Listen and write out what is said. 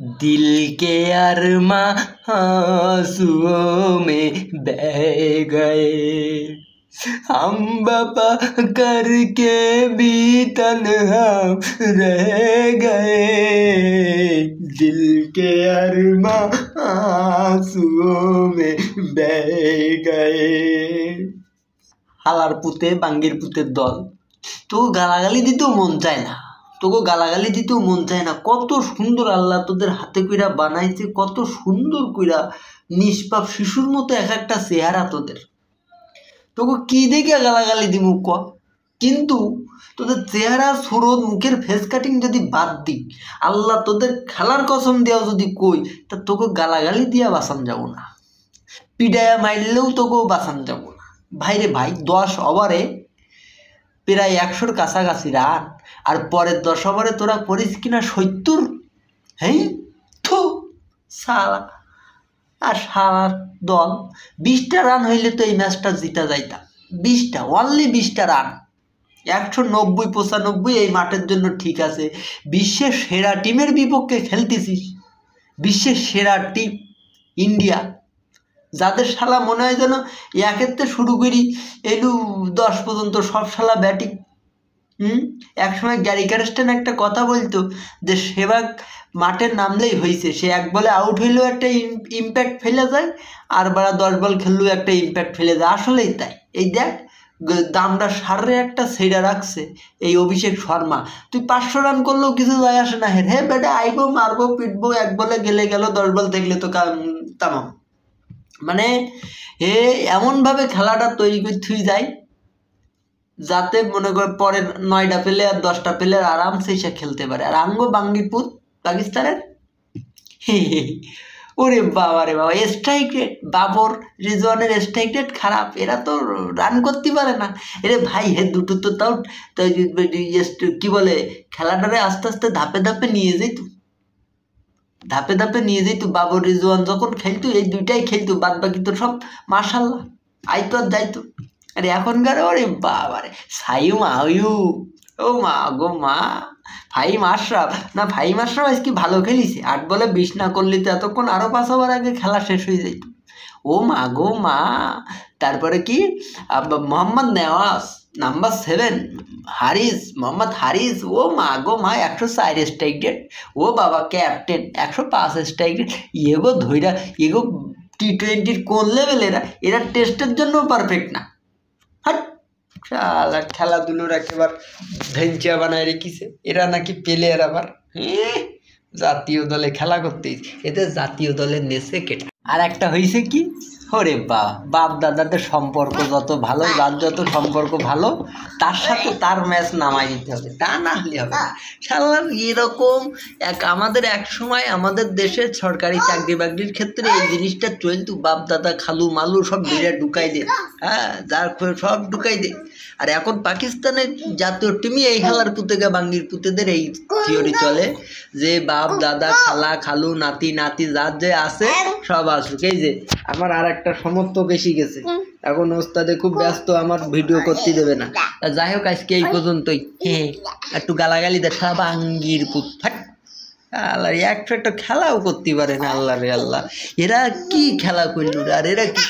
दिल के अरमा आंसुओं में बह गए, हम वफा करके भी तन्हा रह गए। दिल के अरमा आंसुओं में बह गए। हालार पुते बांगीर पुतेर दल तो गालागाली दितेও मन चाय ना, তোকে গালাগালি দিতেও মন চায় না। কত সুন্দর আল্লাহ তোদের হাতে কইরা বানাইছে, কত সুন্দর কইরা নিষ্পাপ শিশুর মতো এক একটা চেহারা তোদের। তোকে কি দেখে গালাগালি দিমু ক? কিন্তু তোদের চেহারা সুরত মুখের ফেস কাটিং যদি বাদ দিই, আল্লাহ তোদের খেলার কসম দেওয়া যদি কই, তা তোকে গালাগালি দিয়া বাঁচান যাব না, পিডায়া মারলেও তোকেও বাঁচান যাব না। ভাইরে ভাই 10 ওভারে প্রায় 100-র কাছাকাছি রান, আর পরের 10 ওভারে তোরা করিস কিনা 70। হ্যাঁ থু সালা, আর সারা দল 20টা রান হইলে তো এই ম্যাচটা জিতা যাইতাম। 20টা অনলি 20টা রান, 190-95 এই মাঠের জন্য ঠিক আছে। বিশ্বের সেরা টিমের বিপক্ষে খেলতেছিস, বিশ্বের সেরা টিম ইন্ডিয়া, যাদের শালা মনে হয় যেন একেতে শুরু করি এলু 10 পর্যন্ত সব শালা ব্যাটিং। একসময় গ্যারি ক্যারেস্টন একটা কথা বলতো যে সেবাগ মাঠে নামলেই হয়েছে, সে 1 বলে আউট হইলেও একটা ইম্প্যাক্ট ফেলে যায়, আর বারা 10 বল খেললেও একটা ইম্প্যাক্ট ফেলে যায়। আসলেই তাই। এই দেখ দামরা সারে একটা সেরা রাখছে এই অভিষেক শর্মা। তুই 500 রান করলেও কিছু যায় আসে না। হ্যাঁ বেটা আইবো মারবো পিটবো, 1 বলে গেলে গেল, 10 বল দেখলে তো তামাম। মানে এ এমনভাবে খেলাটা তৈরি করতে যায় যাতে মনে করে পরের 9টা প্লেয়ার 10টা প্লেয়ার আরামসে এসে খেলতে পারে। আর আঙ্গো বাঙ্গিপুর পাকিস্তানের ওরে বাবা রে বাবা, স্ট্রাইক রেট বাবর রিজওয়ানের স্ট্রাইক রেট খারাপ, এরা তো রান করতে পারে না। এরে ভাই হে দুটো তো তাও কি বলে খেলাটারে আস্তে আস্তে ধাপে ধাপে নিয়ে যেত, ধাপে ধাপে নিয়ে যেত। বাবর রিজওয়ান যখন খেলতো এই 2টাই খেলতো, বাদ বাকি তো সব মাশাল্লাহ আইতো আর যাইতো। আরে এখনকার ওরে বাবা রে সাইম আয়ু, ও মা গো মা, ফাহিম আশরাফ না, ফাহিম আশরাফ আজকে ভালো খেলিছে। 8 বলে 20 না করলে তো এতক্ষণ আরও 5 ওভার আগে খেলা শেষ হয়ে যেত। ও মা গো মা। তারপরে কি মোহাম্মদ নেওয়াজ নাম্বার 7 হারিস, মোহাম্মদ হারিস, ও মা গো মা 104 স্ট্রাইক রেট। ও বাবা ক্যাপ্টেন 105 স্ট্রাইক রেট। এগো ধৈরা এগো T20 কোন লেভেল, এরা টেস্টের জন্য পারফেক্ট না। আর খেলাধুলোর একেবারে ভেঞ্চা বানায় রেখেছে এরা, নাকি প্লেয়ার আবার জাতীয় দলে খেলা করতে, এতে জাতীয় দলের নেচে কেটে। আর একটা হয়েছে কি, ওরে বাপ দাদাদের সম্পর্ক যত ভালো, যার যত সম্পর্ক ভালো তার সাথে তার ম্যাচ নামাই দিতে হবে, তা না হলে হবে না। শালার এরকম আমাদের এক সময় আমাদের দেশে সরকারি চাকরি বাকরির ক্ষেত্রে এই জিনিসটা চলতো, বাপ দাদা খালু মালু সব বেড়ে ঢুকাই দে, হ্যাঁ যার সব ঢুকাই দে। আর এখন পাকিস্তানের জাতীয় টিমই এই খেলার পুতেগা বাঙ্গির পুতেদের এই থিওরি চলে যে বাপ দাদা খালা খালু নাতি নাতি যার যে আছে সব আসুক। এই যে আমার আর একটা সমর্থক এসে গেছে, এখন ওস্তাদে খুব ব্যস্ত, আমার ভিডিও করতে দেবে না। যাই হোক আজকে এই পর্যন্তই। হ্যাঁ একটু গালাগালি দেখা বাঙ্গির পুত আল্লাহ, একটা খেলাও করতে পারে না। আল্লাহ রে আল্লাহ, এরা কি খেলা করল আর এরা কি